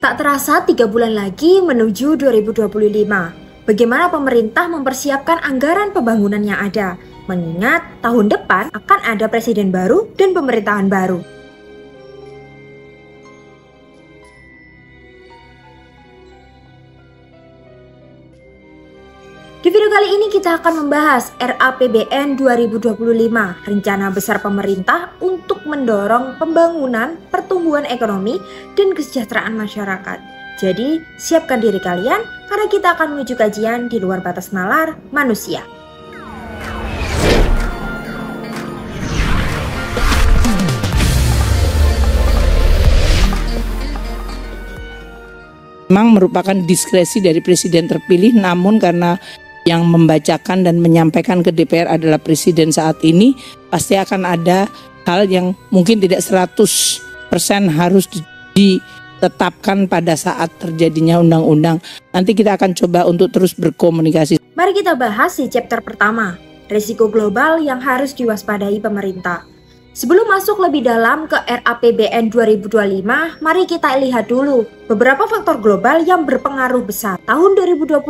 Tak terasa 3 bulan lagi menuju 2025. Bagaimana pemerintah mempersiapkan anggaran pembangunan yang ada? Mengingat tahun depan akan ada presiden baru dan pemerintahan baru. Di video kali ini kita akan membahas RAPBN 2025, rencana besar pemerintah untuk mendorong pembangunan, pertumbuhan ekonomi, dan kesejahteraan masyarakat. Jadi, siapkan diri kalian karena kita akan menuju kajian di luar batas nalar manusia. Memang merupakan diskresi dari presiden terpilih, namun karena yang membacakan dan menyampaikan ke DPR adalah presiden saat ini, pasti akan ada hal yang mungkin tidak 100% harus ditetapkan pada saat terjadinya undang-undang. Nanti kita akan coba untuk terus berkomunikasi. Mari kita bahas di chapter pertama, risiko global yang harus diwaspadai pemerintah. Sebelum masuk lebih dalam ke RAPBN 2025, mari kita lihat dulu beberapa faktor global yang berpengaruh besar. Tahun 2025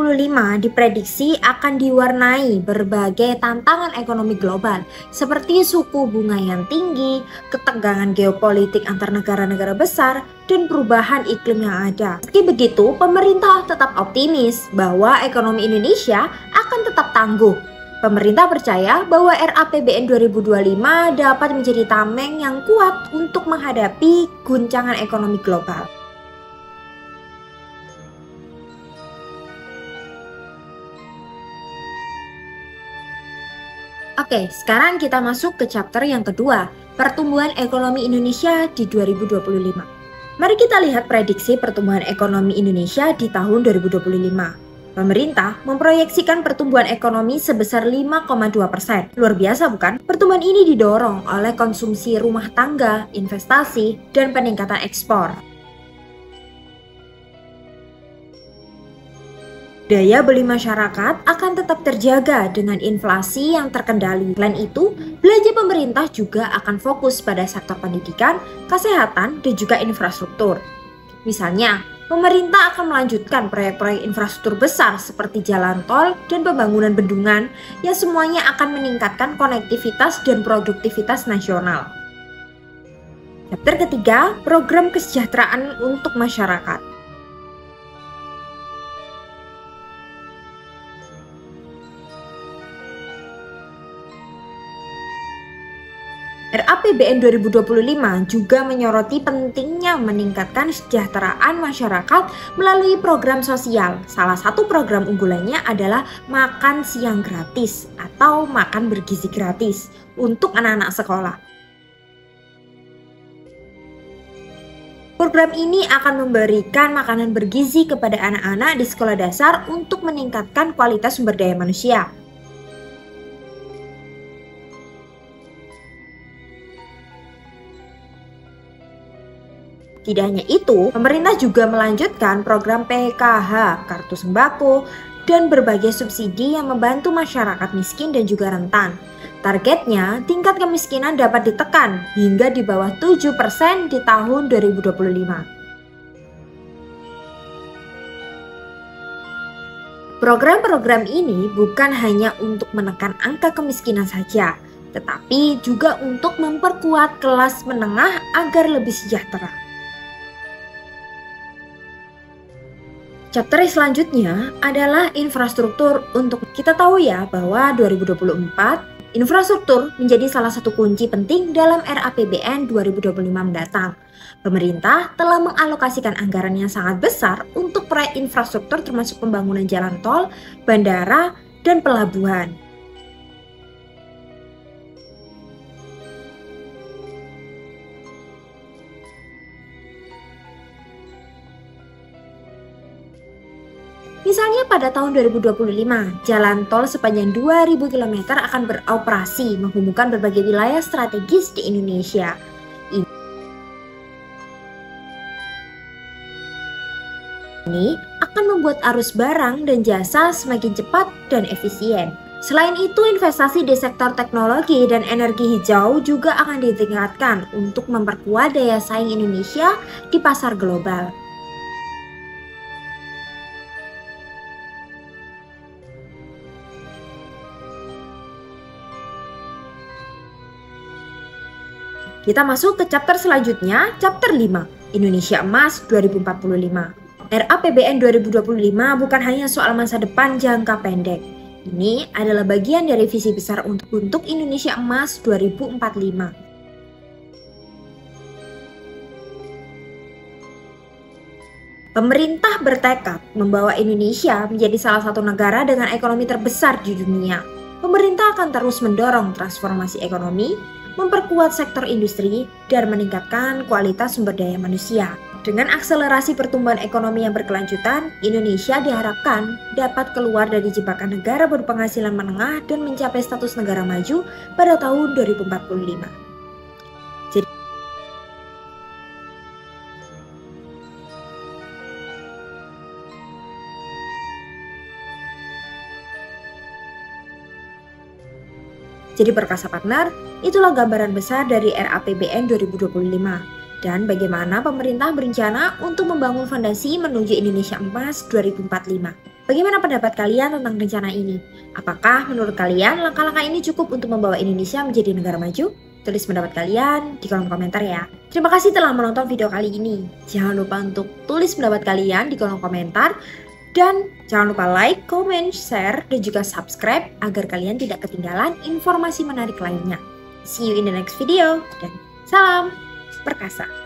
diprediksi akan diwarnai berbagai tantangan ekonomi global, seperti suku bunga yang tinggi, ketegangan geopolitik antar negara-negara besar, dan perubahan iklim yang ada. Meski begitu, pemerintah tetap optimis bahwa ekonomi Indonesia akan tetap tangguh. Pemerintah percaya bahwa RAPBN 2025 dapat menjadi tameng yang kuat untuk menghadapi guncangan ekonomi global. Oke, sekarang kita masuk ke chapter yang kedua, pertumbuhan ekonomi Indonesia di 2025. Mari kita lihat prediksi pertumbuhan ekonomi Indonesia di tahun 2025. Pemerintah memproyeksikan pertumbuhan ekonomi sebesar 5,2%. Luar biasa bukan? Pertumbuhan ini didorong oleh konsumsi rumah tangga, investasi, dan peningkatan ekspor. Daya beli masyarakat akan tetap terjaga dengan inflasi yang terkendali. Selain itu, belanja pemerintah juga akan fokus pada sektor pendidikan, kesehatan, dan juga infrastruktur. Misalnya, pemerintah akan melanjutkan proyek-proyek infrastruktur besar seperti jalan tol dan pembangunan bendungan yang semuanya akan meningkatkan konektivitas dan produktivitas nasional. Chapter ketiga, program kesejahteraan untuk masyarakat. RAPBN 2025 juga menyoroti pentingnya meningkatkan kesejahteraan masyarakat melalui program sosial. Salah satu program unggulannya adalah makan siang gratis atau makan bergizi gratis untuk anak-anak sekolah. Program ini akan memberikan makanan bergizi kepada anak-anak di sekolah dasar untuk meningkatkan kualitas sumber daya manusia. Tidak hanya itu, pemerintah juga melanjutkan program PKH, kartu sembako, dan berbagai subsidi yang membantu masyarakat miskin dan juga rentan. Targetnya, tingkat kemiskinan dapat ditekan hingga di bawah 7% di tahun 2025. Program-program ini bukan hanya untuk menekan angka kemiskinan saja, tetapi juga untuk memperkuat kelas menengah agar lebih sejahtera. Chapter selanjutnya adalah infrastruktur. Untuk kita tahu ya bahwa 2024 infrastruktur menjadi salah satu kunci penting dalam RAPBN 2025 mendatang. Pemerintah telah mengalokasikan anggaran yang sangat besar untuk proyek infrastruktur termasuk pembangunan jalan tol, bandara, dan pelabuhan. Misalnya pada tahun 2025, jalan tol sepanjang 2000 km akan beroperasi menghubungkan berbagai wilayah strategis di Indonesia. Ini akan membuat arus barang dan jasa semakin cepat dan efisien. Selain itu, investasi di sektor teknologi dan energi hijau juga akan ditingkatkan untuk memperkuat daya saing Indonesia di pasar global. Kita masuk ke chapter selanjutnya, chapter 5, Indonesia Emas 2045. RAPBN 2025 bukan hanya soal masa depan jangka pendek. Ini adalah bagian dari visi besar untuk Indonesia Emas 2045. Pemerintah bertekad membawa Indonesia menjadi salah satu negara dengan ekonomi terbesar di dunia. Pemerintah akan terus mendorong transformasi ekonomi, memperkuat sektor industri, dan meningkatkan kualitas sumber daya manusia. Dengan akselerasi pertumbuhan ekonomi yang berkelanjutan, Indonesia diharapkan dapat keluar dari jebakan negara berpenghasilan menengah dan mencapai status negara maju pada tahun 2045. Jadi Perkasa Partner, itulah gambaran besar dari RAPBN 2025. Dan bagaimana pemerintah berencana untuk membangun fondasi menuju Indonesia Emas 2045. Bagaimana pendapat kalian tentang rencana ini? Apakah menurut kalian langkah-langkah ini cukup untuk membawa Indonesia menjadi negara maju? Tulis pendapat kalian di kolom komentar ya. Terima kasih telah menonton video kali ini. Jangan lupa untuk tulis pendapat kalian di kolom komentar. Dan jangan lupa like, comment, share, dan juga subscribe agar kalian tidak ketinggalan informasi menarik lainnya. See you in the next video, dan salam perkasa.